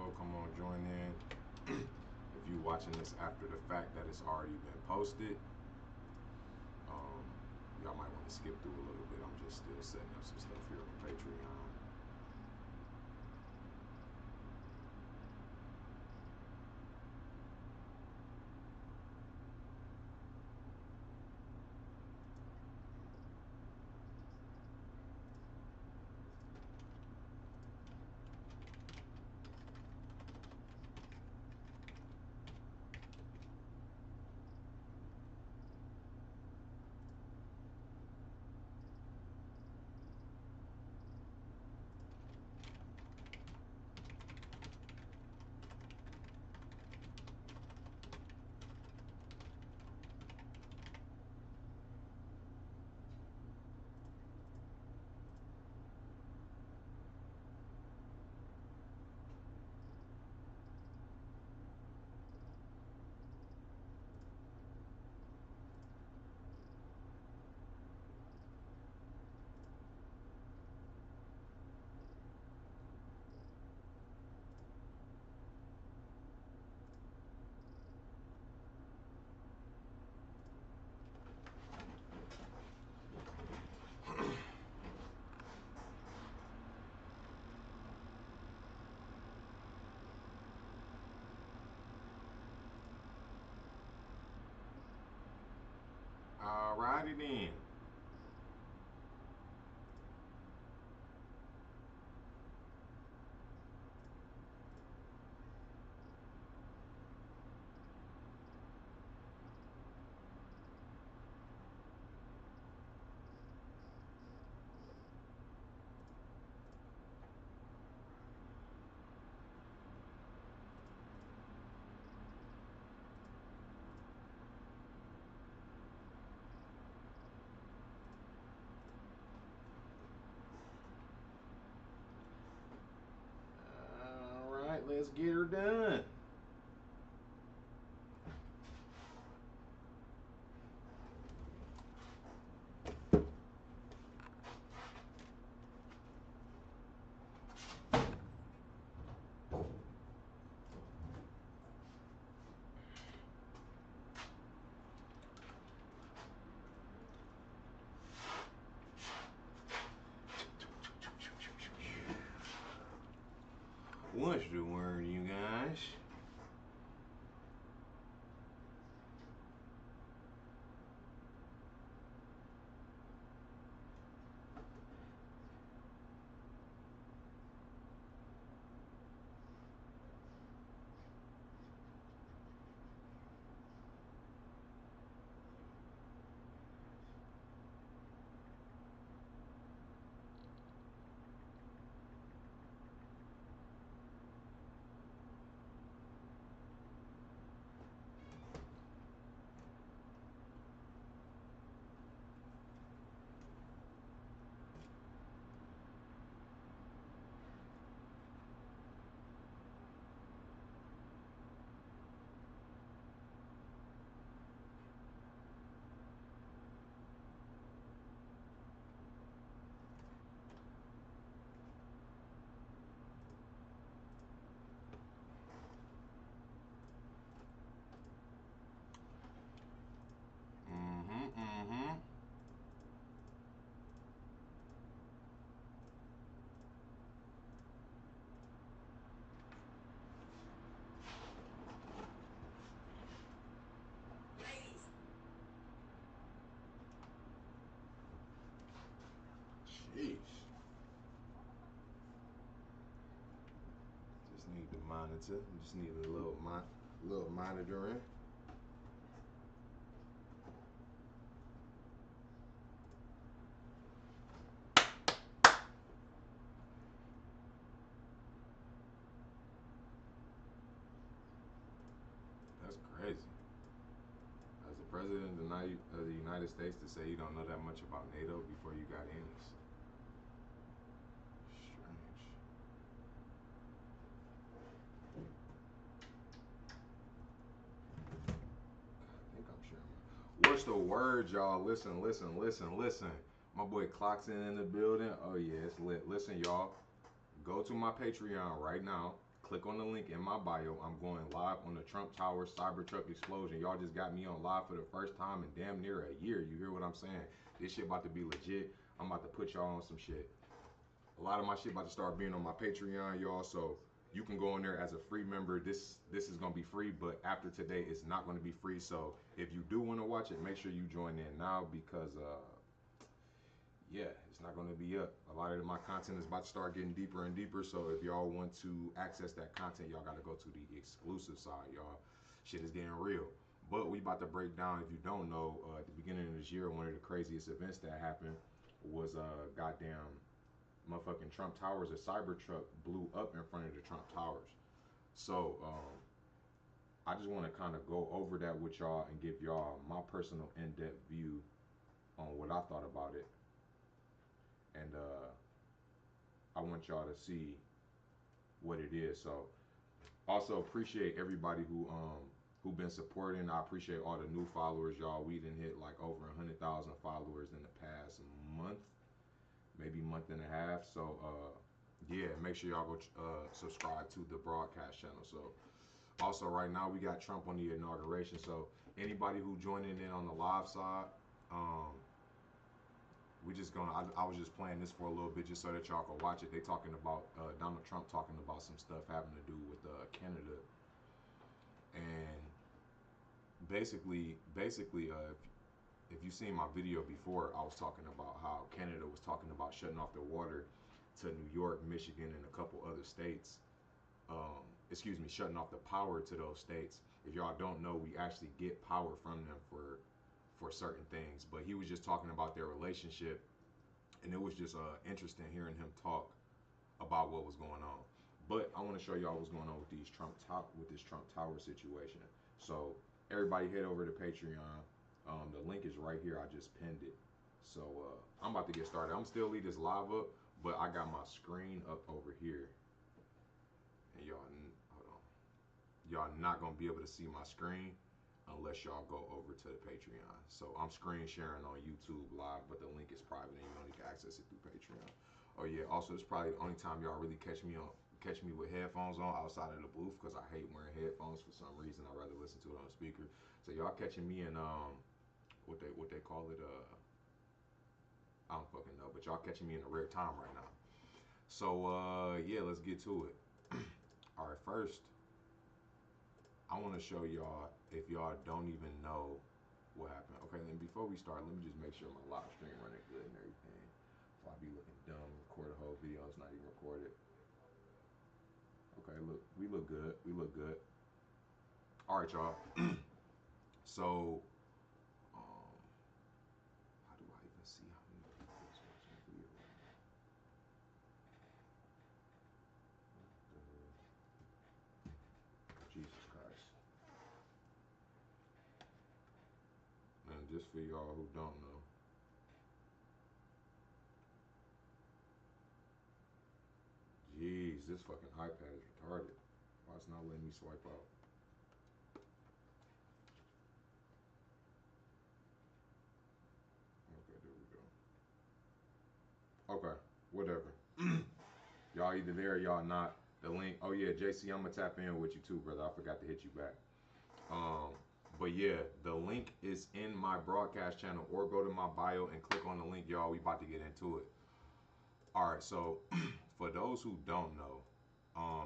show, come on, join in. If you watching this after the fact that it's already been posted, um, y'all might want to skip through a little bit. I'm just still setting up some stuff here on Patreon. Alrighty then. Alright, let's get her done. What's the word, you guys? Mm-hmm. Jeez. Just need the monitor. Just need a little monitoring. That's crazy. As the president of the United States, to say you don't know that much about NATO before you got in is strange. I think I'm sharing my. What's the word, y'all? Listen. My boy Clockson in the building. Oh yeah, it's lit. Listen, y'all. Go to my Patreon right now. click on the link in my bio. I'm going live on the Trump Tower Cybertruck explosion. Y'all just got me on live for the first time in damn near a year. You hear what I'm saying? This shit about to be legit. I'm about to put y'all on some shit. A lot of my shit about to start being on my Patreon, y'all. So you can go in there as a free member. This is gonna be free, but after today, it's not gonna be free. So if you do want to watch it, make sure you join in now because yeah, it's not going to be up. A lot of my content is about to start getting deeper and deeper. So if y'all want to access that content, y'all got to go to the exclusive side, y'all. Shit is getting real. But we about to break down, if you don't know, at the beginning of this year, one of the craziest events that happened was goddamn motherfucking Trump Towers. A Cybertruck blew up in front of the Trump Towers. So I just want to kind of go over that with y'all and give y'all my personal in-depth view on what I thought about it. And I want y'all to see what it is. So also appreciate everybody who been supporting. I appreciate all the new followers, y'all. We done hit like over 100,000 followers in the past month, maybe month and a half. So yeah, make sure y'all go subscribe to the broadcast channel. So also right now we got Trump on the inauguration. So anybody who joining in on the live side, we just gonna. I was just playing this for a little bit just so that y'all can watch it. They talking about Donald Trump talking about some stuff having to do with Canada, and basically, if you seen my video before, I was talking about how Canada was talking about shutting off their water to New York, Michigan, and a couple other states. Excuse me, shutting off the power to those states. If y'all don't know, we actually get power from them for certain things, but he was just talking about their relationship, and it was just interesting hearing him talk about what was going on. But I want to show y'all what's going on with this Trump Tower situation. So everybody head over to Patreon. The link is right here. I just pinned it. So I'm about to get started. I'm still leave this live up, but I got my screen up over here, and y'all hold on. Y'all not gonna be able to see my screen unless y'all go over to the Patreon. So I'm screen sharing on YouTube live, but the link is private and you only can access it through Patreon. Oh yeah, also it's probably the only time y'all really catch me with headphones on outside of the booth, because I hate wearing headphones for some reason. I'd rather listen to it on a speaker. So y'all catching me in what they call it, I don't fucking know, but y'all catching me in a rare time right now. So yeah, let's get to it. All right, first I want to show y'all, if y'all don't even know what happened. Okay, then before we start, let me just make sure my live stream running good and everything. Before I be looking dumb, record a whole video, it's not even recorded. Okay, look, we look good. We look good. All right, y'all. So, how do I even see how many people is watching the video right now? Jesus Christ. And just for y'all who don't know, jeez, this fucking iPad is retarded. Why it's not letting me swipe out? Okay, there we go. Okay, whatever. Y'all either there or y'all not. The link. Oh yeah, JC, I'm gonna tap in with you too, brother. I forgot to hit you back. But yeah, the link is in my broadcast channel, or go to my bio and click on the link, y'all. We about to get into it. All right, so for those who don't know,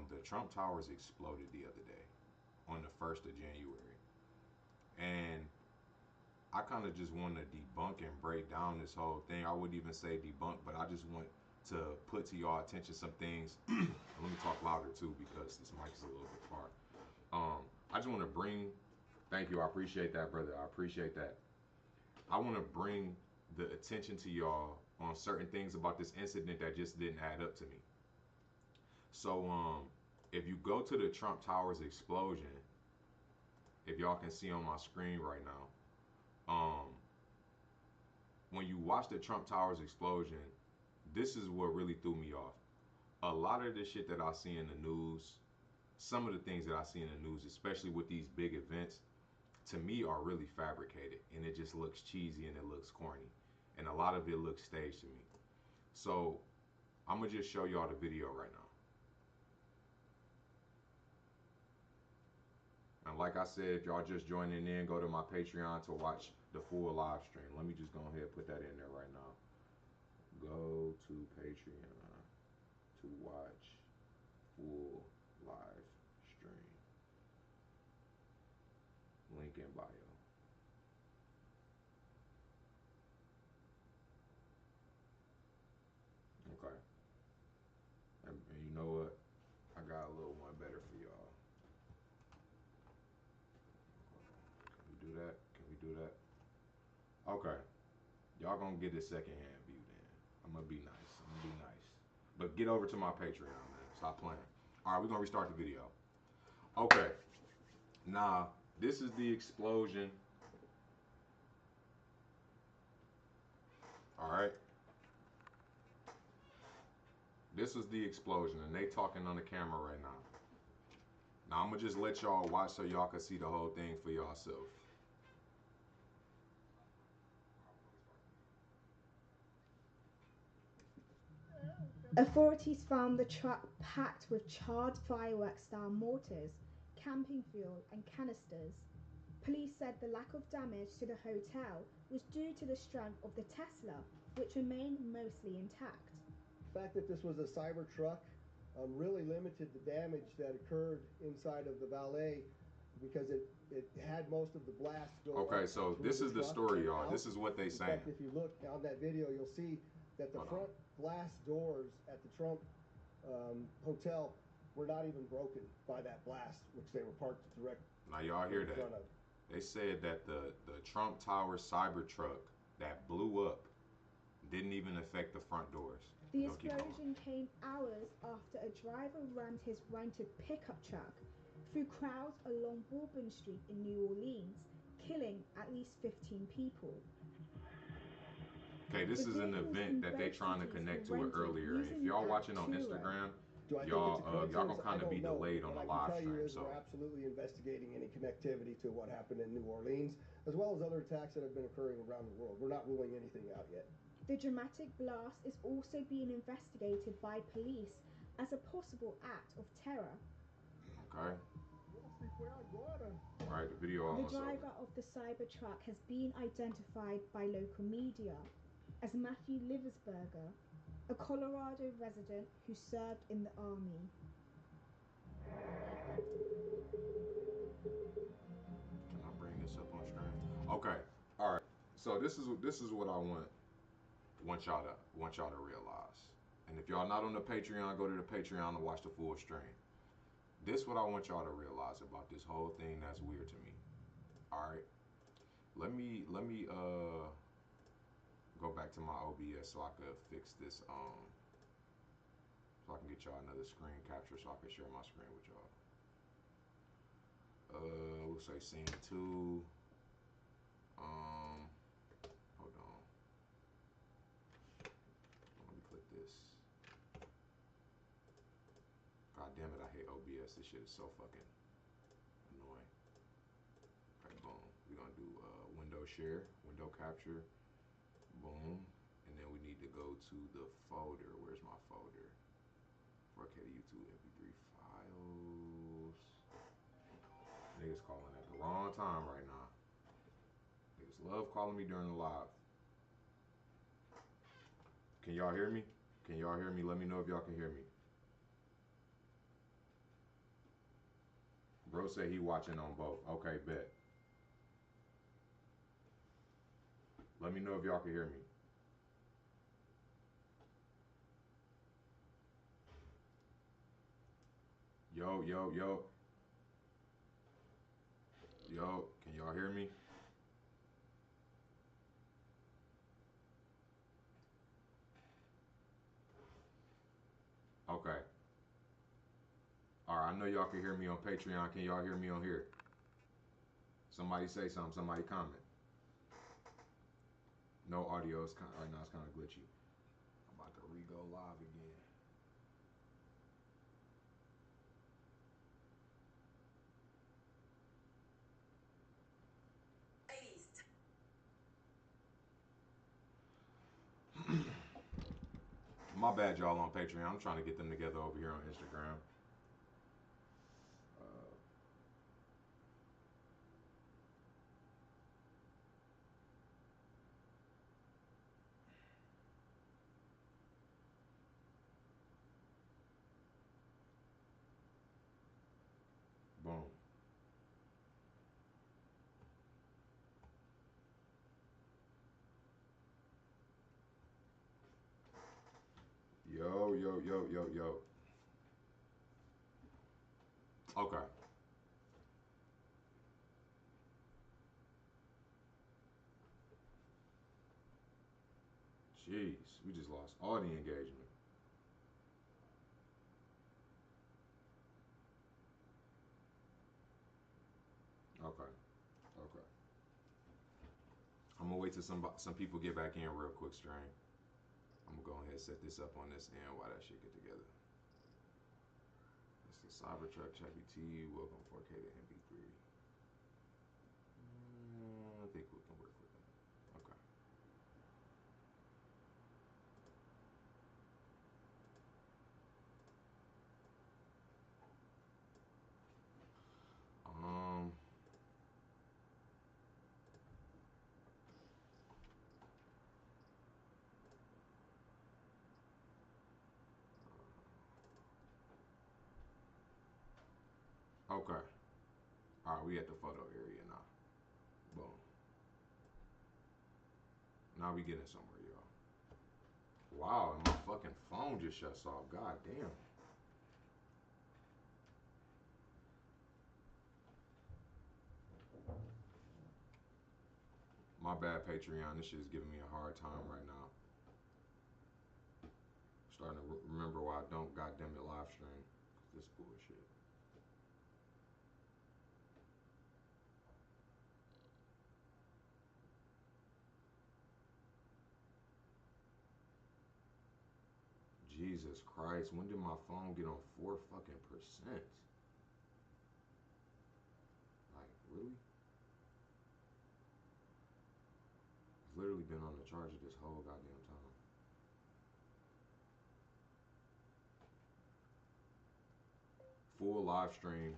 the Trump Towers exploded the other day on the 1st of January. And I kind of just want to debunk and break down this whole thing. I wouldn't even say debunk, but I just want to put to y'all attention some things. Let me talk louder too, because this mic is a little bit far. I just want to bring, thank you, I appreciate that, brother. I appreciate that. I want to bring the attention to y'all on certain things about this incident that just didn't add up to me. So if you go to the Trump Towers explosion, if y'all can see on my screen right now, when you watch the Trump Towers explosion, this is what really threw me off. A lot of the shit that I see in the news, some of the things that I see in the news, especially with these big events, to me are really fabricated, and it just looks cheesy and it looks corny, and a lot of it looks staged to me. So I'm gonna just show y'all the video right now. like I said, if y'all just joining in, go to my Patreon to watch the full live stream. Let me just go ahead and put that in there right now. Go to Patreon to watch full live stream. Link in bio. Okay. And you know what? I got a little one better for y'all. Can we do that? Can we do that? Okay. Y'all gonna get a secondhand view then. I'm gonna be nice. I'm gonna be nice. But get over to my Patreon, man. Stop playing. All right, we're gonna restart the video. Okay. Now, this is the explosion. All right. This was the explosion, and they talking on the camera right now. Now, I'm gonna just let y'all watch so y'all can see the whole thing for yourself. Authorities found the truck packed with charred fireworks-style mortars, camping fuel, and canisters. Police said the lack of damage to the hotel was due to the strength of the Tesla, which remained mostly intact. The fact that this was a Cybertruck really limited the damage that occurred inside of the valet because it had most of the blast go Okay, up so through this is the truck story, and y'all. out. This is what they In saying. fact, if you look on that video, you'll see that the front glass doors at the Trump hotel were not even broken by that blast, which they were parked direct Now y'all hear in that? front of. They said that the Trump Tower Cybertruck that blew up didn't even affect the front doors. The Don't keep going. explosion came hours after a driver rammed his rented pickup truck through crowds along Bourbon Street in New Orleans, killing at least 15 people. Okay, this The is an vehicles event in that they both trying to cities connect were to it rented earlier. And if using y'all the watching app on Turo. Instagram, Do I think y'all it's a y'all coincidence? gonna kind I of be don't know. delayed on What the I can live tell you stream. is So we're absolutely investigating any connectivity to what happened in New Orleans, as well as other attacks that have been occurring around the world. We're not ruling anything out yet. The dramatic blast is also being investigated by police as a possible act of terror. okay. All right, the video The almost over. driver of the Cybertruck has been identified by local media as Matthew Liversberger, a Colorado resident who served in the Army. Can I bring this up on stream? Okay. All right. So this is what I want y'all to realize. And if y'all not on the Patreon, go to the Patreon to watch the full stream. This what I want y'all to realize about this whole thing that's weird to me. All right. Let me go back to my OBS so I could fix this so I can get y'all another screen capture so I can share my screen with y'all. We'll say scene 2. Hold on. Let me click this. God damn it, I hate OBS. This shit is so fucking annoying. Okay, boom. We're gonna do window share, window capture, boom. And then we need to go to the folder. Where's my folder? 4K YouTube MP3 files. Niggas calling at the wrong time right now. Niggas love calling me during the live. Can y'all hear me? Can y'all hear me? Let me know if y'all can hear me. Bro said he watching on both. Okay, bet. Let me know if y'all can hear me. Yo, yo, yo. Yo, can y'all hear me? Okay. All right, I know y'all can hear me on Patreon. Can y'all hear me on here? Somebody say something. Somebody comment. No audio. It's right now. It's kind of glitchy. I'm about to re-go live again. My bad, y'all on Patreon. I'm trying to get them together over here on Instagram. Yo, yo, yo, yo, yo. Okay. Jeez, we just lost all the engagement. Okay, okay. I'm gonna wait till some people get back in real quick, Strain. I'm gonna go ahead and set this up on this end while that shit get together. It's the Cybertruck Chevy T. Welcome 4K to MP3. I think we can work with that. Okay. Um. Okay. All right, we at the photo area now. Boom. Now we getting somewhere, y'all. Wow, and my fucking phone just shuts off. God damn. My bad, Patreon. This shit is giving me a hard time right now. Starting to remember why I don't goddamn it live stream. This bullshit. Jesus Christ, when did my phone get on 4 fucking percent? Like, really? It's literally been on the charger this whole goddamn time. Full live stream.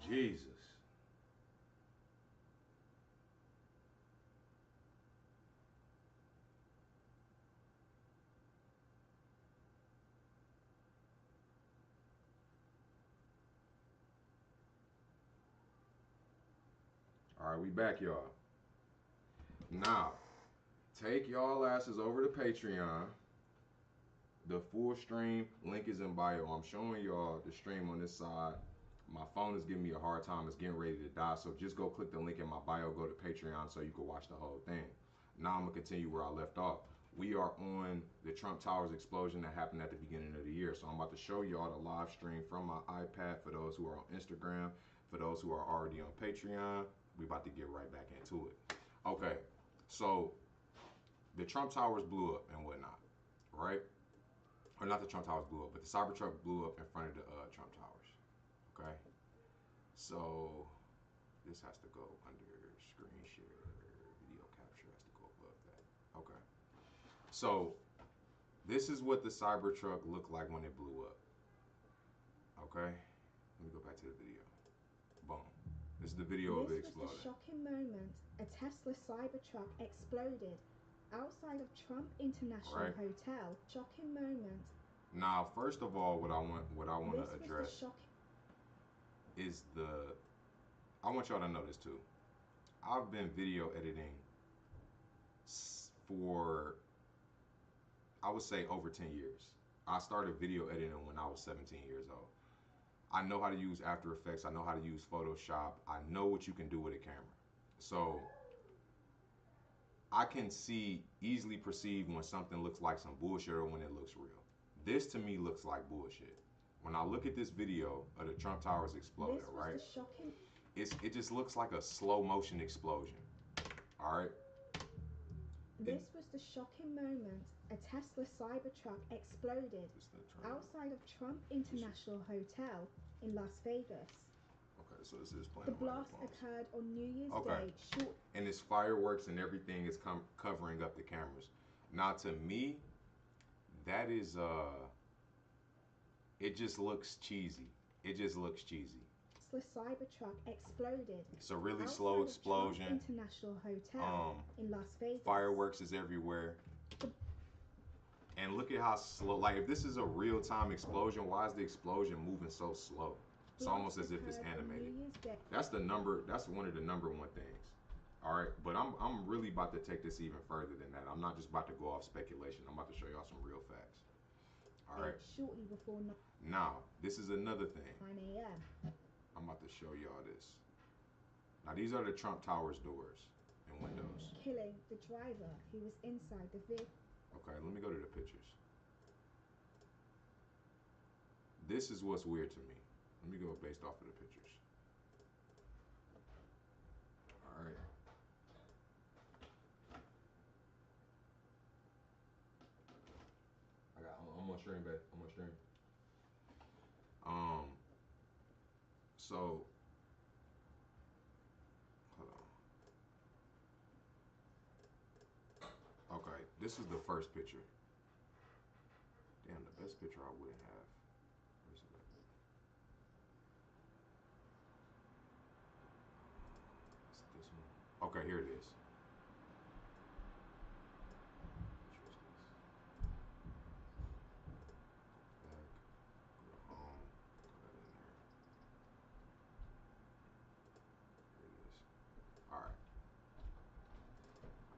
Jesus. All right, we back, y'all. Now, take y'all asses over to Patreon. The full stream link is in bio. I'm showing y'all the stream on this side. My phone is giving me a hard time. It's getting ready to die. So just go click the link in my bio. Go to Patreon so you can watch the whole thing. Now I'm going to continue where I left off. We are on the Trump Towers explosion that happened at the beginning of the year. So I'm about to show y'all the live stream from my iPad for those who are on Instagram. For those who are already on Patreon, we about to get right back into it. Okay, so the Trump Towers blew up and whatnot, right? Or not the Trump Towers blew up, but the Cybertruck blew up in front of the Trump Towers. Okay, so this has to go under screen share, video capture has to go above that. Okay, so this is what the Cybertruck looked like when it blew up. Okay, let me go back to the video. Boom. This is the video of it exploding. This was the shocking moment a Tesla Cybertruck exploded outside of Trump International Hotel. Shocking moment. Now, first of all, what I want to address is I want y'all to know this too. I've been video editing for, I would say, over 10 years. I started video editing when I was 17 years old. I know how to use After Effects. I know how to use Photoshop. I know what you can do with a camera. So I can easily perceive when something looks like some bullshit or when it looks real. This to me looks like bullshit. When I look at this video of the Trump Towers exploding, right? It just looks like a slow motion explosion. All right. This was the shocking moment a Tesla Cybertruck exploded outside of Trump International Hotel in Las Vegas. Okay, so this is playing. The blast occurred on New Year's Day. And it's fireworks and everything is covering up the cameras. Now, to me, that is it just looks cheesy. It just looks cheesy. Tesla Cybertruck exploded. It's a really outside slow of Trump explosion. International Hotel in Las Vegas. Fireworks is everywhere. And look at how slow, like if this is a real-time explosion, why is the explosion moving so slow? It's almost as if it's animated. That's one of the number one things. All right, but I'm really about to take this even further than that. I'm not just about to go off speculation. I'm about to show y'all some real facts. All right. Shortly before now, this is another thing. 9 a.m. I'm about to show y'all this. Now, these are the Trump Tower's doors and windows. Killing the driver who was inside the vehicle. Okay, let me go to the pictures. This is what's weird to me. Let me go based off of the pictures. All right. I'm on stream, babe. I'm on stream. So, hold on. Okay, this is the first picture. Damn, the best picture I wouldn't have. Where's it at? It's this one. Okay, here it is.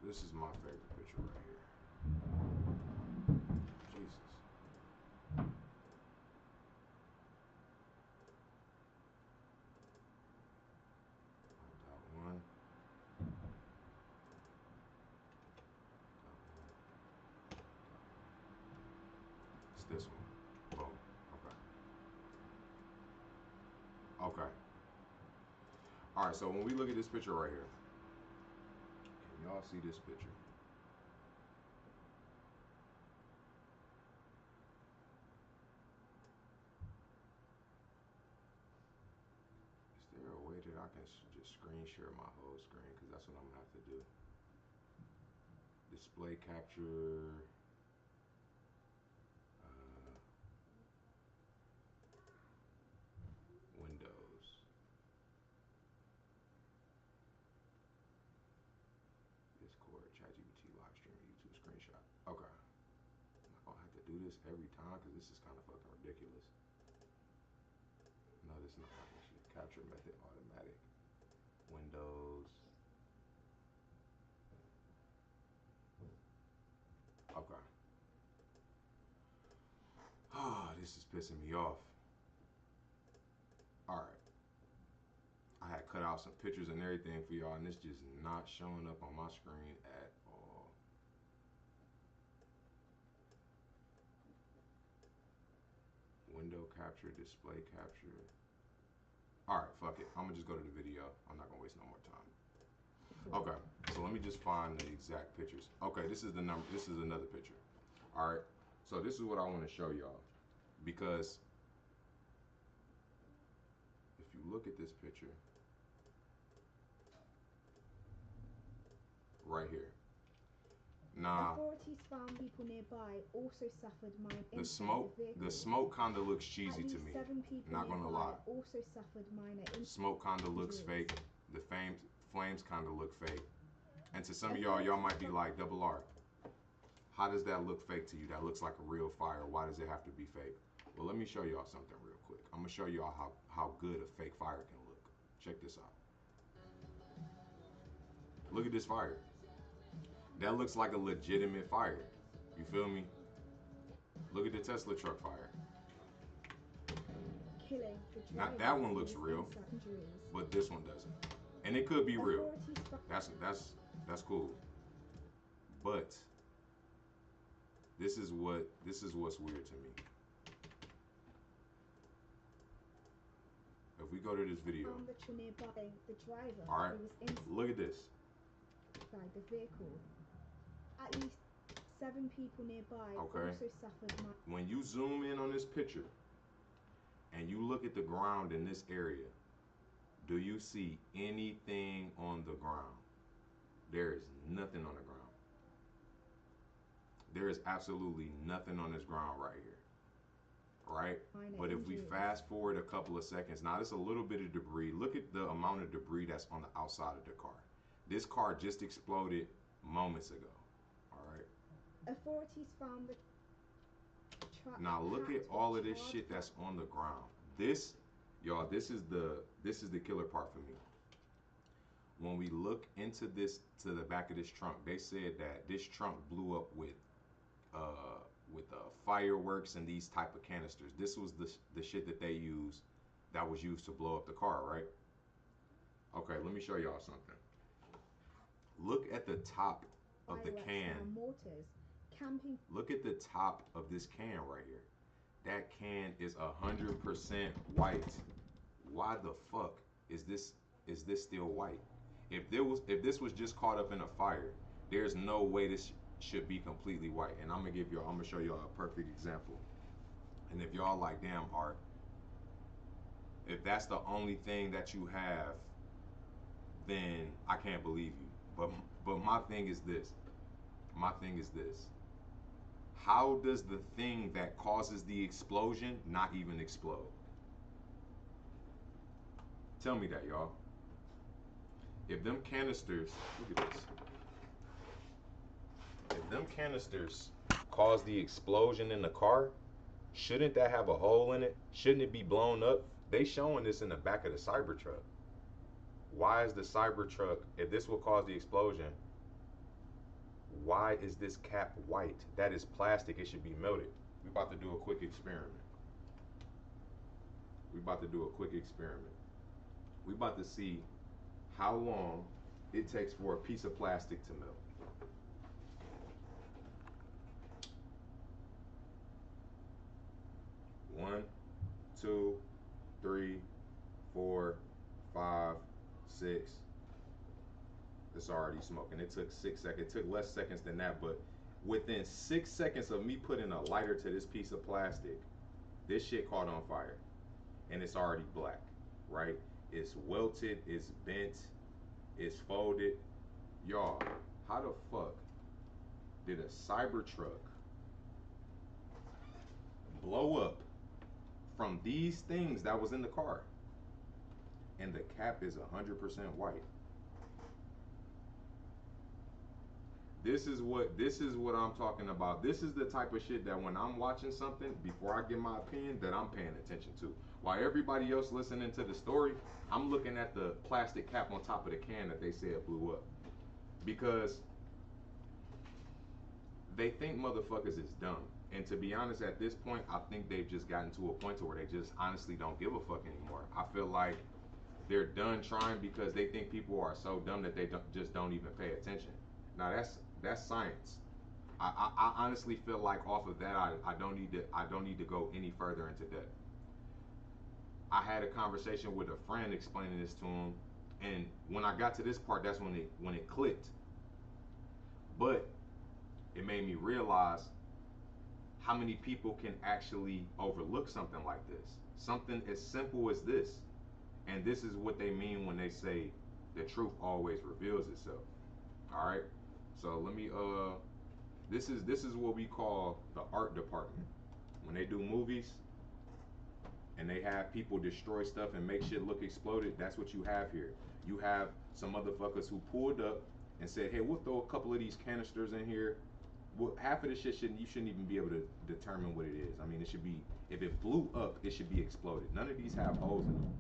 This is my favorite picture right here. Jesus. That one. It's this one. Boom. Okay. Okay. All right, so when we look at this picture right here, y'all see this picture? Is there a way that I can just screen share my whole screen? Because that's what I'm going to have to do. Display capture. Windows. Discord, ChatGPT, live stream, YouTube screenshot. Okay. I'm not gonna have to do this every time because this is kind of fucking ridiculous. No, this is not actually capture method automatic. Windows. Okay. Ah, this is pissing me off. All right. I had cut out some pictures and everything for y'all, and it's just not showing up on my screen at all. Window capture, display capture. All right, fuck it. I'm gonna just go to the video. I'm not gonna waste no more time. Okay, so let me just find the exact pictures. Okay, this is the number. This is another picture. All right, so this is what I want to show y'all, because if you look at this picture right here. Nah, authorities found people nearby also suffered minor the smoke kind of looks cheesy to me. 7 people Not gonna lie. Also suffered minor injuries. Smoke kind of looks fake. The flames kind of look fake. And to some of y'all might be like, Double R, how does that look fake to you? That looks like a real fire. Why does it have to be fake? Well, let me show y'all something real quick. I'm gonna show y'all how good a fake fire can look. Check this out. Look at this fire. That looks like a legitimate fire. You feel me? Look at the Tesla truck fire. Killing the Now that one looks real, but this one doesn't. And it could be real. That's cool. But this is what's weird to me. If we go to this video. The driver, all right. Look at this. The vehicle. At least 7 people nearby okay. also suffered. When you zoom in on this picture and you look at the ground in this area, do you see anything on the ground? There is nothing on the ground. There is absolutely nothing on this ground right here. right? Minor But if we injuries. fast forward a couple of seconds, now there's a little bit of debris. Look at the amount of debris that's on the outside of the car. This car just exploded moments ago. All right. Authorities found the truck Now look at packed with all of this charred shit that's on the ground. This, y'all, this is the killer part for me. When we look into this, to the back of this trunk, they said that this trunk blew up with fireworks and these type of canisters. This was the shit that they used, that was used to blow up the car, right? Okay, let me show y'all something. Look at the top of the fireworks can. style mortars, camping Look at the top of this can right here. That can is 100% white. Why the fuck is this still white? If this was just caught up in a fire, there's no way this should be completely white. And I'm gonna show y'all a perfect example. And if y'all like, damn, Art, if that's the only thing that you have, then I can't believe you. But my thing is this. How does the thing that causes the explosion not even explode? Tell me that, y'all. If them canisters, look at this. If them canisters cause the explosion in the car, shouldn't that have a hole in it? Shouldn't it be blown up? They showing this in the back of the Cybertruck. Why is the Cybertruck, if this will cause the explosion, why is this cap white? That is plastic. It should be melted. We about to do a quick experiment. We about to see how long it takes for a piece of plastic to melt. One, two, three, 4, 5, 6. It's already smoking. It took 6 seconds. It took less seconds than that, but within 6 seconds of me putting a lighter to this piece of plastic, this shit caught on fire. And it's already black, right? It's welted, it's bent, it's folded. Y'all, how the fuck did a Cybertruck blow up from these things that was in the car? And the cap is 100% white. This is what I'm talking about. This is the type of shit that when I'm watching something, before I give my opinion, that I'm paying attention to. While everybody else listening to the story, I'm looking at the plastic cap on top of the can that they said blew up. Because they think motherfuckers is dumb. And to be honest, at this point, I think they've just gotten to a point to where they just honestly don't give a fuck anymore. I feel like they're done trying because they think people are so dumb that they don't even pay attention. Now that's science. I honestly feel like off of that, I don't need to go any further into depth. I had a conversation with a friend explaining this to him, and when I got to this part, that's when it clicked. But it made me realize how many people can actually overlook something like this. Something as simple as this. And this is what they mean when they say the truth always reveals itself. All right. So let me this is what we call the art department. When they do movies and they have people destroy stuff and make shit look exploded, that's what you have here. You have some motherfuckers who pulled up and said, hey, we'll throw a couple of these canisters in here. Well, half of the shit you shouldn't even be able to determine what it is. I mean, it should be, if it blew up, it should be exploded. None of these have holes in them.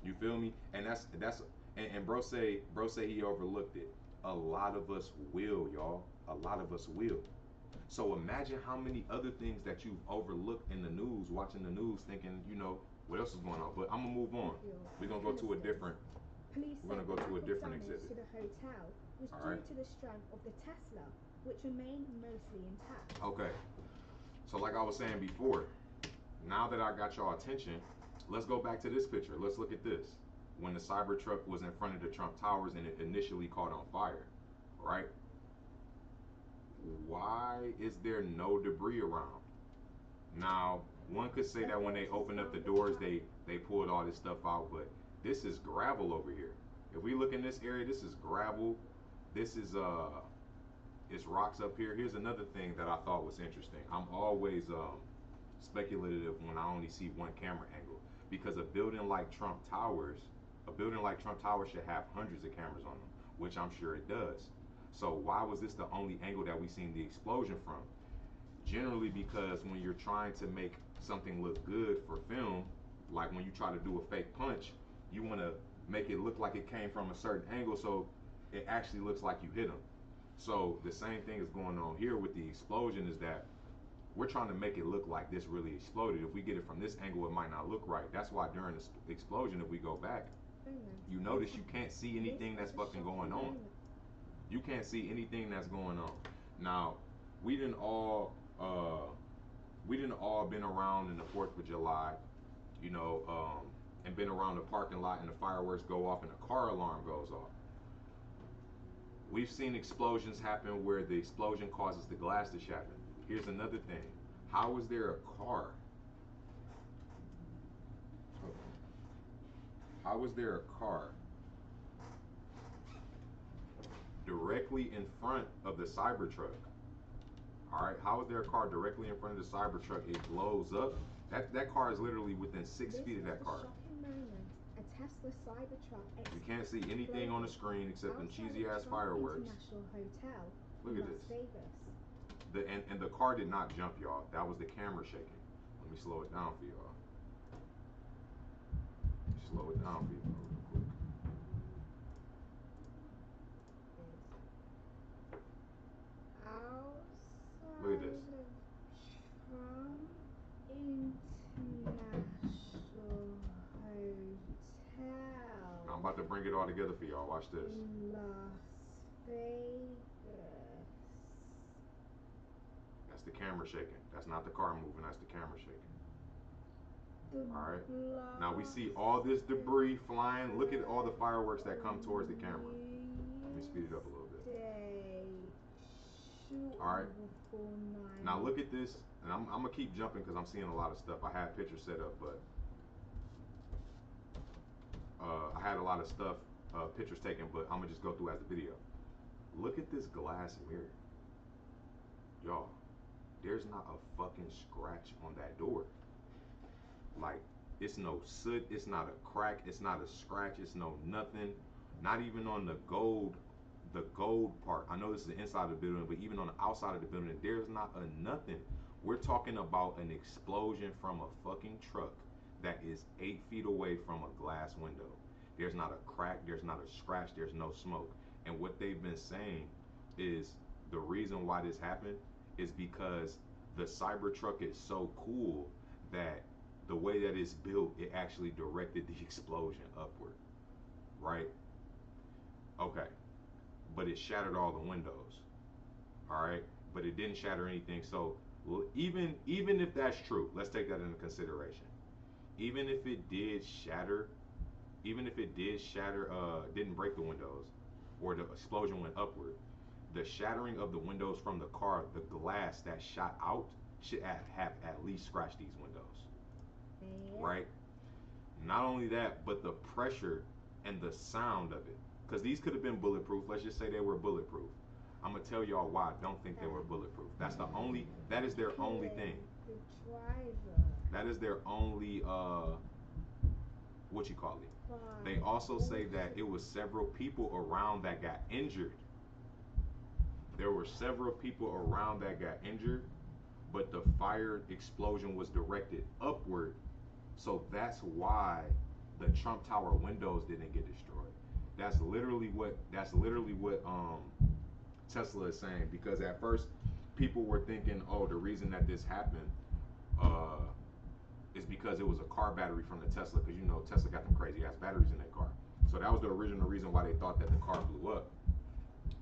You feel me? And and bro say he overlooked it. A lot of us will, y'all. A lot of us will. So imagine how many other things that you've overlooked in the news, watching the news, thinking, you know, what else is going on? But I'm gonna move on. We're gonna go to a different. Police We're gonna go to a different exhibit. To the hotel was due to the strength of the Tesla, which remained mostly intact. Okay. So like I was saying before, now that I got y'all attention, let's go back to this picture. Let's look at this. When the Cybertruck was in front of the Trump Towers and it initially caught on fire, right? Why is there no debris around? Now, one could say that when they opened up the doors, they pulled all this stuff out, but this is gravel over here. If we look in this area, this is gravel. This is it's rocks up here. Here's another thing that I thought was interesting. I'm always speculative when I only see one camera angle. Because a building like Trump Towers should have hundreds of cameras on them, which I'm sure it does. So why was this the only angle that we seen the explosion from? Generally because when you're trying to make something look good for film, like when you try to do a fake punch, you want to make it look like it came from a certain angle so it actually looks like you hit them. So the same thing is going on here with the explosion, is that we're trying to make it look like this really exploded. If we get it from this angle, it might not look right. That's why during the explosion, if we go back, you notice you can't see anything that's fucking going on. You can't see anything that's going on. Now, we didn't all been around in the 4th of July, you know, and been around the parking lot and the fireworks go off and the car alarm goes off. We've seen explosions happen where the explosion causes the glass to shatter. Here's another thing. How is there a car? How is there a car directly in front of the Cybertruck? All right, how is there a car directly in front of the Cybertruck? It blows up. That car is literally within 6 feet of that car. Shocking moment. A Tesla Cybertruck. You can't see anything on the screen except them cheesy ass fireworks. International Hotel. Look at Las this. Vegas. And the car did not jump, y'all. That was the camera shaking. Let me slow it down for y'all. Slow it down for you real quick. Look at this. Trump International Hotel. I'm about to bring it all together for y'all. Watch this. In Las Vegas. That's the camera shaking. That's not the car moving. That's the camera shaking. All right. Now we see all this debris flying. Look at all the fireworks that come towards the camera. Let me speed it up a little bit. All right. Now look at this, and I'm gonna keep jumping because I'm seeing a lot of stuff. I had pictures set up, but I had a lot of stuff, pictures taken, but I'm gonna just go through as the video. Look at this glass mirror, y'all. There's not a fucking scratch on that door. Like, it's no soot, it's not a crack, it's not a scratch, it's no nothing. Not even on the gold part. I know this is the inside of the building, but even on the outside of the building, there's not a nothing. We're talking about an explosion from a fucking truck that is 8 feet away from a glass window. There's not a crack, there's not a scratch, there's no smoke. And what they've been saying is the reason why this happened is because the Cybertruck is so cool that the way that it's built, it actually directed the explosion upward, right? Okay, but it shattered all the windows, all right? But it didn't shatter anything. So even if that's true, let's take that into consideration. Even if it did shatter, didn't break the windows, or the explosion went upward, the shattering of the windows from the car, the glass that shot out, should have at least scratched these windows. Right? Not only that, but the pressure and the sound of it. Because these could have been bulletproof. Let's just say they were bulletproof. I'm going to tell y'all why I don't think they were bulletproof. That is their only thing. The driver. That is their only, what you call it. They also say that it was several people around that got injured. There were several people around that got injured, but the fire explosion was directed upward. So that's why the Trump Tower windows didn't get destroyed. That's literally what Tesla is saying. Because at first people were thinking, oh, the reason that this happened is because it was a car battery from the Tesla. Because you know Tesla got them crazy ass batteries in their car. So that was the original reason why they thought that the car blew up.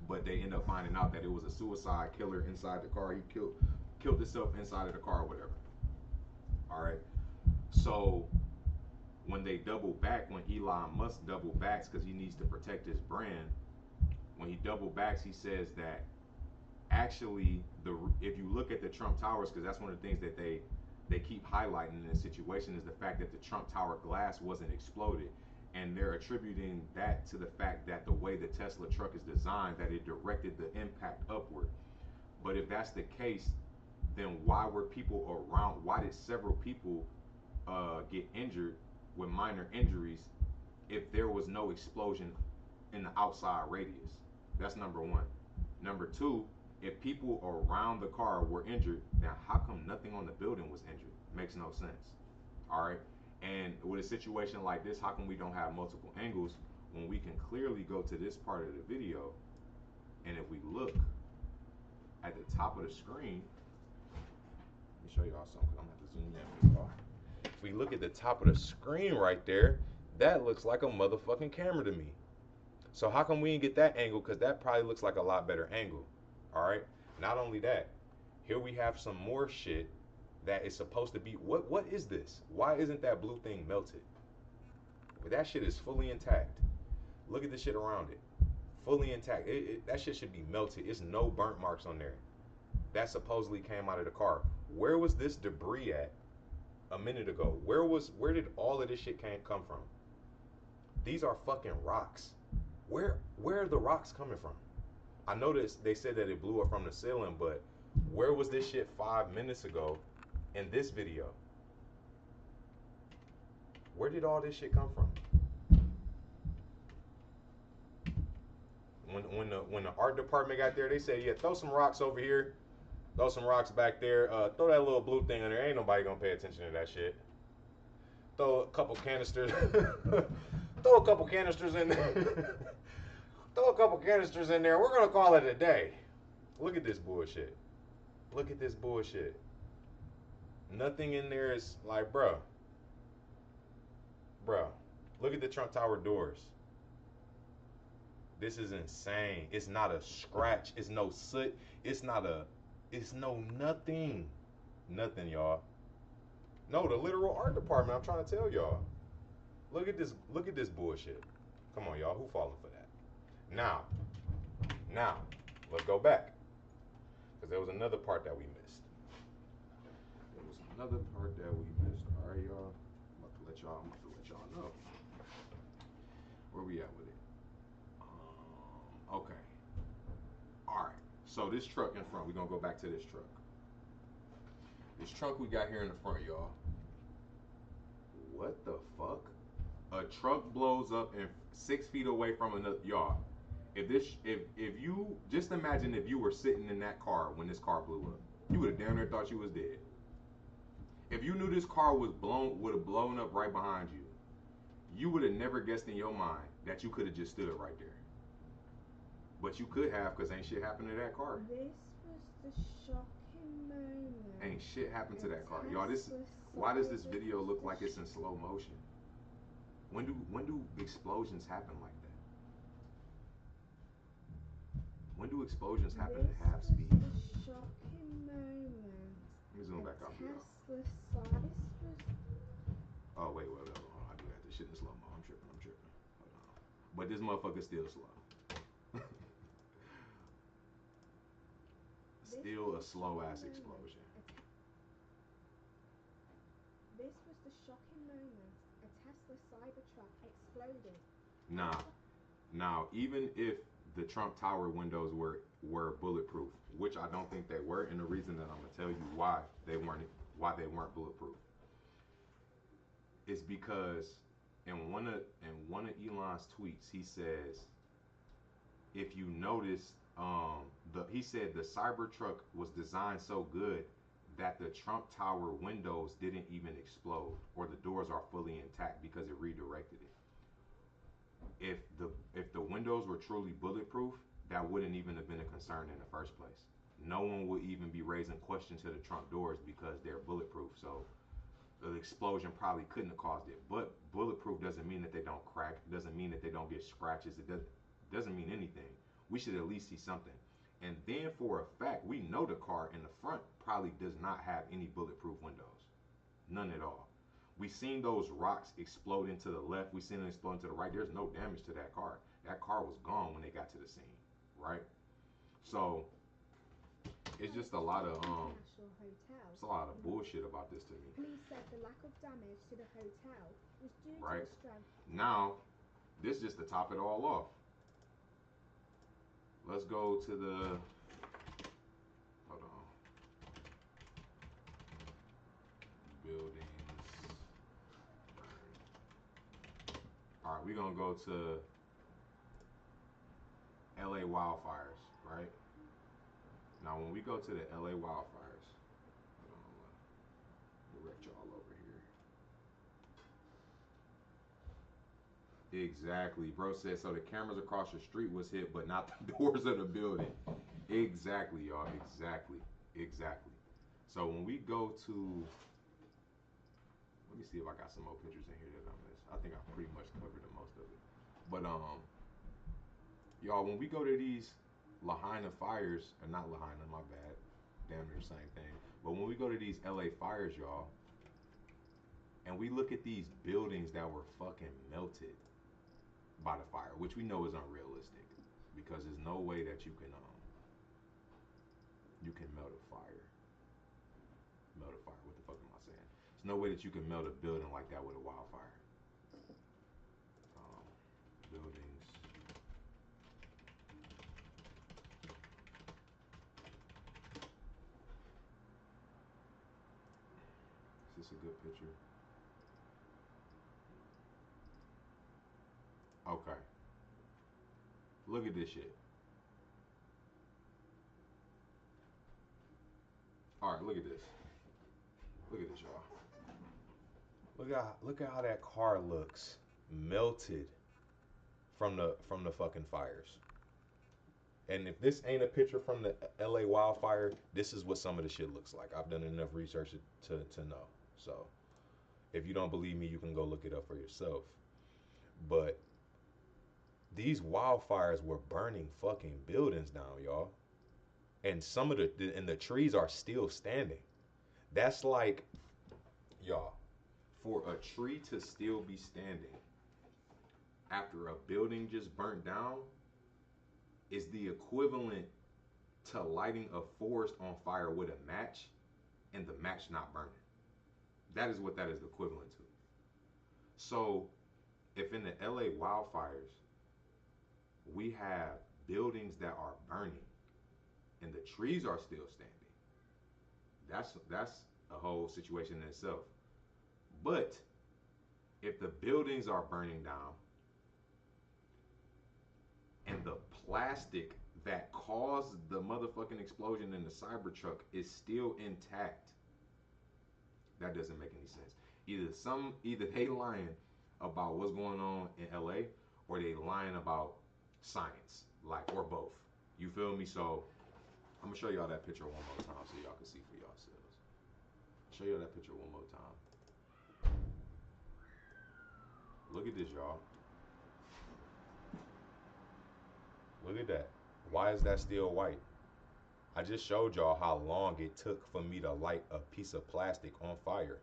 But they end up finding out that it was a suicide killer inside the car. He killed himself inside of the car or whatever. All right. So when they double back, when Elon Musk double backs because he needs to protect his brand, when he double backs, he says that actually if you look at the Trump Towers, because that's one of the things that they keep highlighting in this situation, is the fact that the Trump Tower glass wasn't exploded. And they're attributing that to the fact that the way the Tesla truck is designed, that it directed the impact upward. But if that's the case, then why were people around? Why did several people get injured with minor injuries if there was no explosion in the outside radius? That's number one. Number two, if people around the car were injured, then how come nothing on the building was injured? Makes no sense. All right. And with a situation like this, how come we don't have multiple angles when we can clearly go to this part of the video? And if we look at the top of the screen, let me show y'all something because I'm going to have to zoom in, y'all. If we look at the top of the screen right there, that looks like a motherfucking camera to me. So how come we didn't get that angle? Because that probably looks like a lot better angle. All right. Not only that, here we have some more shit that is supposed to be. What is this? Why isn't that blue thing melted? But that shit is fully intact. Look at the shit around it. Fully intact. That shit should be melted. It's no burnt marks on there. That supposedly came out of the car. Where was this debris at a minute ago? Where did all of this shit come from? These are fucking rocks. Where are the rocks coming from? I noticed they said that it blew up from the ceiling, but where was this shit 5 minutes ago in this video? Where did all this shit come from? When the art department got there, they said, yeah, throw some rocks over here, throw some rocks back there, throw that little blue thing in there. Ain't nobody gonna pay attention to that shit. Throw a couple canisters. Throw a couple canisters in there. Throw a couple canisters in there. We're gonna call it a day. Look at this bullshit. Look at this bullshit. Nothing in there is like, bruh. Look at the Trump Tower doors. This is insane. It's not a scratch. It's no soot. It's no nothing. Nothing, y'all. No, the literal art department, I'm trying to tell y'all. Look at this bullshit. Come on, y'all. Who falling for that? Now, let's go back. Because there was another part that we missed. All right, y'all. I'm about to let y'all know. Where we at with it? Okay. All right. So this truck in front, we're going to go back to this truck. This truck we got here in the front, y'all. What the fuck? A truck blows up and 6 feet away from another, y'all. If you just imagine if you were sitting in that car when this car blew up, you would have damn near thought you was dead. If you knew this car would have blown up right behind you, you would have never guessed in your mind that you could have just stood right there. But you could have, because ain't shit happened to that car. This was the shocking moment. Ain't shit happened to that car. Y'all, why does this video look like it's in slow motion? When do explosions happen like that? When do explosions happen at half speed? This was the shocking moment. Let me zoom back out here. Oh, wait, hold on. I do have this shit in slow-mo. I'm tripping. Hold on. But this motherfucker's still slow. Still a slow-ass explosion. This was the shocking moment. A Tesla Cybertruck exploded. Now, even if the Trump Tower windows were bulletproof, which I don't think they were, and the reason that I'm gonna tell you why they weren't bulletproof, is because in one of Elon's tweets, he says, if you notice, he said the Cybertruck was designed so good that the Trump Tower windows didn't even explode, or the doors are fully intact because it redirected it. If the windows were truly bulletproof, that wouldn't even have been a concern in the first place. No one would even be raising questions to the Trump doors because they're bulletproof. So the explosion probably couldn't have caused it. But bulletproof doesn't mean that they don't crack. Doesn't mean that they don't get scratches. It doesn't mean anything. We should at least see something. And then for a fact, we know the car in the front probably does not have any bulletproof windows. None at all. We seen those rocks explode into the left. We seen them explode into the right. There's no damage to that car. That car was gone when they got to the scene, right? So it's just a lot of it's a lot of bullshit about this to me. Police said the lack of damage to the hotel was due to Right. the strength. Now, this just to top it all off. Let's go to the, hold on. we're gonna go to LA wildfires, right? Now, when we go to the LA wildfires, hold on, I'm gonna direct y'all over here. Exactly, bro said, so the cameras across the street was hit, but not the doors of the building. Exactly, y'all, exactly. So when we go to, let me see if I got some more pictures in here that I missed. I think I pretty much covered the most of it. But y'all, when we go to these Lahaina fires, or not Lahaina, my bad, damn near the same thing. But when we go to these LA fires, y'all, and we look at these buildings that were fucking melted by the fire, which we know is unrealistic, because there's no way that you can melt a fire. Melt a fire. What the fuck am I saying? There's no way that you can melt a building like that with a wildfire. Buildings. Is this a good picture? Okay. Look at this shit. All right, look at this. Look at this, y'all. Look at how that car looks, melted from the fucking fires. And if this ain't a picture from the LA wildfire, this is what some of the shit looks like. I've done enough research to know. So if you don't believe me, you can go look it up for yourself. But these wildfires were burning fucking buildings down, y'all. And some of the trees are still standing. That's like, y'all, for a tree to still be standing after a building just burnt down is the equivalent to lighting a forest on fire with a match and the match not burning. That is what that is equivalent to. So if in the LA wildfires we have buildings that are burning and the trees are still standing, that's a whole situation in itself. But if the buildings are burning down and the plastic that caused the motherfucking explosion in the Cybertruck is still intact, that doesn't make any sense. Either they lying about what's going on in LA or they lying about science, like, or both. You feel me? So I'm gonna show y'all that picture one more time so y'all can see for yourselves. Show y'all that picture one more time. Look at this, y'all. Look at that. Why is that still white? I just showed y'all how long it took for me to light a piece of plastic on fire.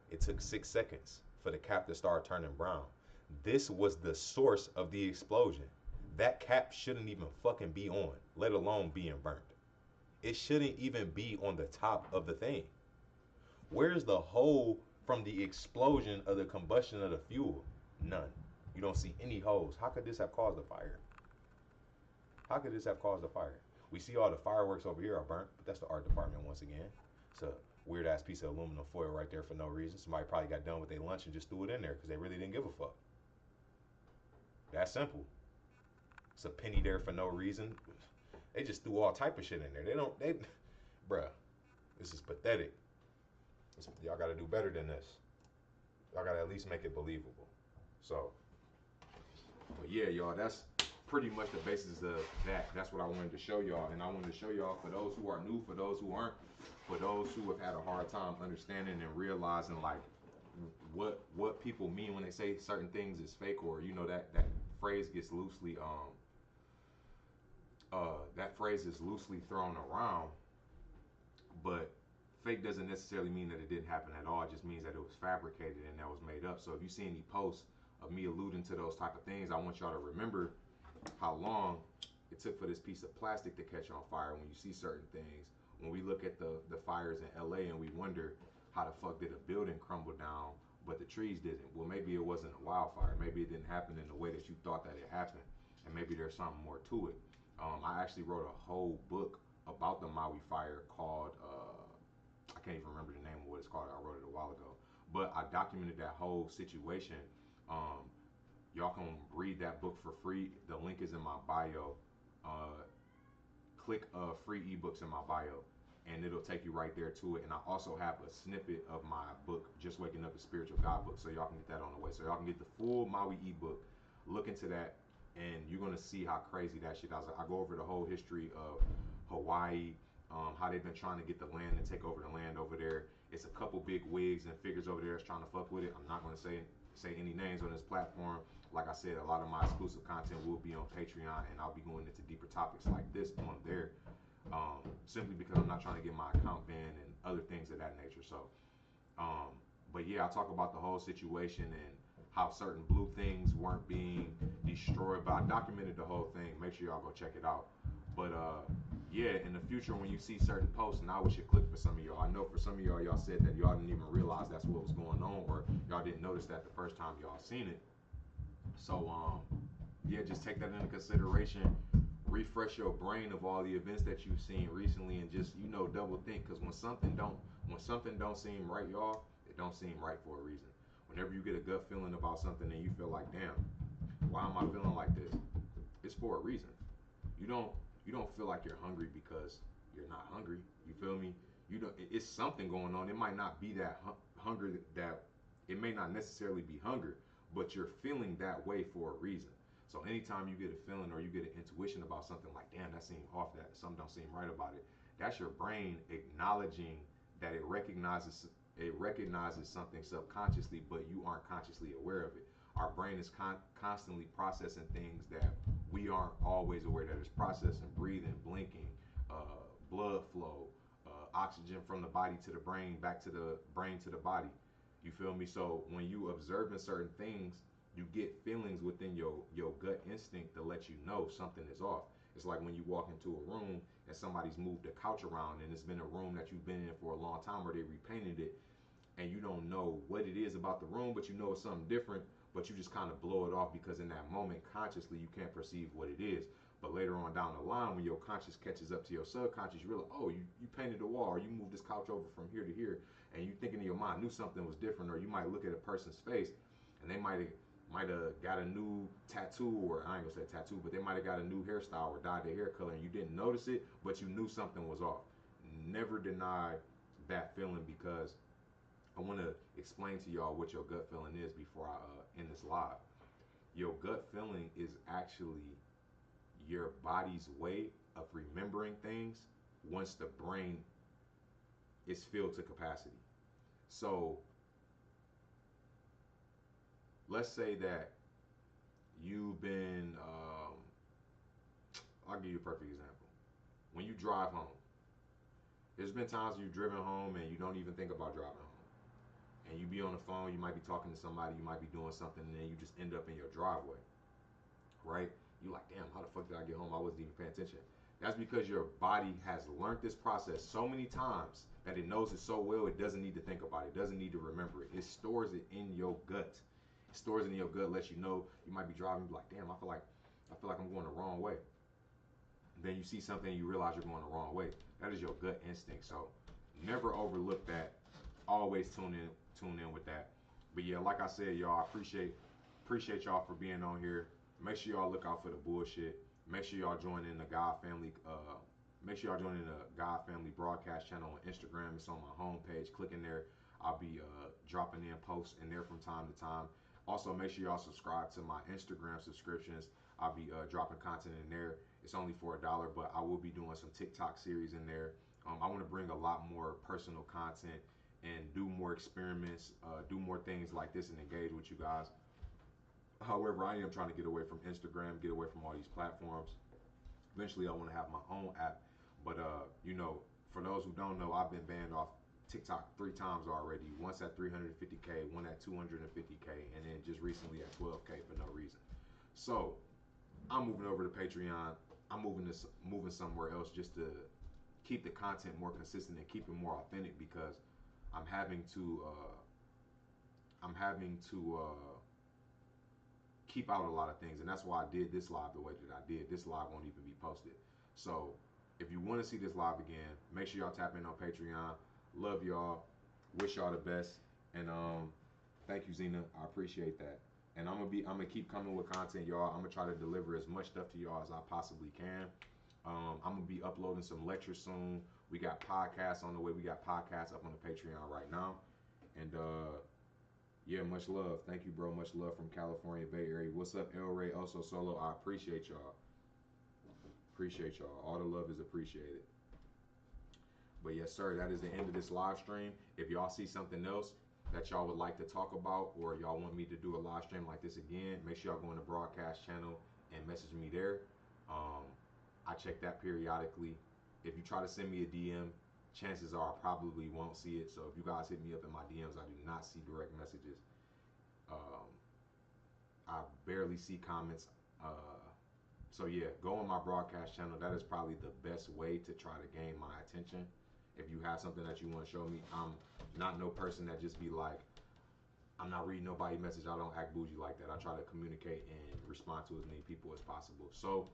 It took 6 seconds for the cap to start turning brown. This was the source of the explosion. That cap shouldn't even fucking be on, let alone being burnt. It shouldn't even be on the top of the thing. Where's the hole from the explosion of the combustion of the fuel? None. You don't see any holes. How could this have caused a fire? How could this have caused a fire? We see all the fireworks over here are burnt, but that's the art department once again. It's a weird ass piece of aluminum foil right there for no reason. Somebody probably got done with their lunch and just threw it in there because they really didn't give a fuck. That simple. It's a penny there for no reason. They just threw all type of shit in there. Bruh, this is pathetic. Y'all gotta do better than this. Y'all gotta at least make it believable. So, but yeah, y'all, that's pretty much the basis of that. That's what I wanted to show y'all. And I wanted to show y'all, for those who are new, for those who aren't, for those who have had a hard time understanding and realizing like what people mean when they say certain things is fake, or you know that phrase gets loosely that phrase is loosely thrown around. But fake doesn't necessarily mean that it didn't happen at all. It just means that it was fabricated and that was made up. So if you see any posts of me alluding to those type of things, I want y'all to remember how long it took for this piece of plastic to catch on fire. When you see certain things, when we look at the fires in LA and we wonder how the fuck did a building crumble down but the trees didn't. Well, maybe it wasn't a wildfire. Maybe it didn't happen in the way that you thought that it happened, and maybe there's something more to it. I actually wrote a whole book about the Maui fire called I can't even remember the name of what it's called. I wrote it a while ago, but I documented that whole situation Y'all can read that book for free. The link is in my bio. Click free ebooks in my bio, and it'll take you right there to it. And I also have a snippet of my book, Just Waking Up, a Spiritual God book, so y'all can get that on the way. So y'all can get the full Maui ebook. Look into that, and you're gonna see how crazy that shit is. I go over the whole history of Hawaii, how they've been trying to get the land and take over the land over there. It's a couple big wigs and figures over there that's trying to fuck with it. I'm not gonna say any names on this platform. Like I said, a lot of my exclusive content will be on Patreon, and I'll be going into deeper topics like this on there, simply because I'm not trying to get my account banned and other things of that nature. So, but yeah, I talk about the whole situation and how certain blue things weren't being destroyed, but I documented the whole thing. Make sure y'all go check it out. But yeah, in the future, when you see certain posts, now we should click for some of y'all. I know for some of y'all said that y'all didn't even realize that's what was going on, or y'all didn't notice that the first time y'all seen it. So yeah, just take that into consideration. Refresh your brain of all the events that you've seen recently, and just, you know, double think. Because when something don't seem right, y'all, it don't seem right for a reason. Whenever you get a gut feeling about something and you feel like, damn, why am I feeling like this? It's for a reason. You don't feel like you're hungry because you're not hungry. You feel me? It's something going on. It might not be that hunger, that it may not necessarily be hunger, but you're feeling that way for a reason. So anytime you get a feeling or you get an intuition about something, like, damn, that seems off, that something don't seem right about it, that's your brain acknowledging that it recognizes something subconsciously, but you aren't consciously aware of it. Our brain is constantly processing things that we aren't always aware that it's processing: breathing, blinking, blood flow, oxygen from the body to the brain, back to the brain to the body. You feel me? So when you observing certain things, you get feelings within your gut instinct to let you know something is off. It's like when you walk into a room and somebody's moved the couch around, and it's been a room that you've been in for a long time, or they repainted it, and you don't know what it is about the room, but you know it's something different, but you just kind of blow it off because in that moment, consciously, you can't perceive what it is. But later on down the line, when your conscious catches up to your subconscious, you realize, oh, you painted a wall, or you moved this couch over from here to here, and you thinking in your mind knew something was different. Or you might look at a person's face and they might have got a new tattoo, or I ain't gonna say tattoo, but they might have got a new hairstyle or dyed their hair color, and you didn't notice it, but you knew something was off. Never deny that feeling, because I want to explain to y'all what your gut feeling is before I end this live. Your gut feeling is actually your body's way of remembering things once the brain is filled to capacity. So let's say that you've been, I'll give you a perfect example. When you drive home, there's been times you've driven home and you don't even think about driving home. And you be on the phone, you might be talking to somebody, you might be doing something, and then you just end up in your driveway, right? You're like, damn, how the fuck did I get home? I wasn't even paying attention. That's because your body has learned this process so many times that it knows it so well, it doesn't need to think about it. It doesn't need to remember it. It stores it in your gut. It stores it in your gut, lets you know. You might be driving, be like, damn, I feel like I'm going the wrong way. Then you see something and you realize you're going the wrong way. That is your gut instinct. So never overlook that. Always tune in with that. But yeah, like I said, y'all, I appreciate y'all for being on here. Make sure y'all look out for the bullshit. Make sure y'all join in the God Family. Make sure y'all join in the God Family broadcast channel on Instagram. It's on my homepage. Click in there. I'll be dropping in posts in there from time to time. Also, make sure y'all subscribe to my Instagram subscriptions. I'll be dropping content in there. It's only for $1, but I will be doing some TikTok series in there. I want to bring a lot more personal content and do more experiments, do more things like this, and engage with you guys. However, I am trying to get away from Instagram, get away from all these platforms. Eventually, I want to have my own app. But, you know, for those who don't know, I've been banned off TikTok 3 times already. Once at 350K, one at 250K, and then just recently at 12K for no reason. So I'm moving over to Patreon. I'm moving somewhere else just to keep the content more consistent and keep it more authentic, because I'm having to keep out a lot of things, and that's why I did this live the way that I did. This live won't even be posted. So if you want to see this live again, make sure y'all tap in on Patreon. Love y'all. Wish y'all the best. And thank you, Zena. I appreciate that. And I'm gonna keep coming with content, y'all. I'm gonna try to deliver as much stuff to y'all as I possibly can. I'm gonna be uploading some lectures soon. We got podcasts on the way. We got podcasts up on the Patreon right now. And yeah, much love. Thank you, bro. Much love from California Bay Area. What's up, El Ray? Also Solo. I appreciate y'all. Appreciate y'all. All the love is appreciated. But yes, sir, that is the end of this live stream. If y'all see something else that y'all would like to talk about, or y'all want me to do a live stream like this again, make sure y'all go in the broadcast channel and message me there. I check that periodically. If you try to send me a DM, chances are I probably won't see it. So if you guys hit me up in my DMs, I do not see direct messages. I barely see comments. So yeah, go on my broadcast channel. That is probably the best way to try to gain my attention. If you have something that you want to show me, I'm not no person that just be like, I'm not reading nobody's message. I don't act bougie like that. I try to communicate and respond to as many people as possible. So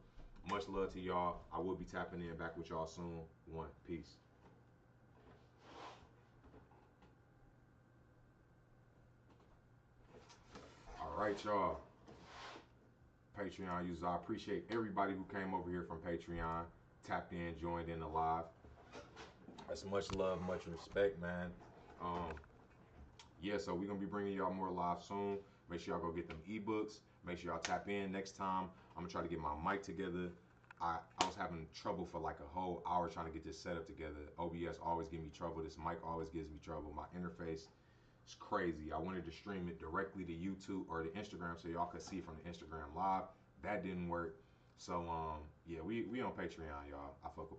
much love to y'all. I will be tapping in back with y'all soon. One, peace. All right, y'all. Patreon users, I appreciate everybody who came over here from Patreon, tapped in, joined in the live. That's much love, much respect, man. Yeah, so we're gonna be bringing y'all more live soon. Make sure y'all go get them ebooks. Make sure y'all tap in next time. I'm gonna try to get my mic together. I was having trouble for like a whole hour trying to get this setup together. OBS always gives me trouble. This mic always gives me trouble. My interface is crazy. I wanted to stream it directly to YouTube or to Instagram so y'all could see from the Instagram live. That didn't work. So yeah, we on Patreon, y'all. I fuck with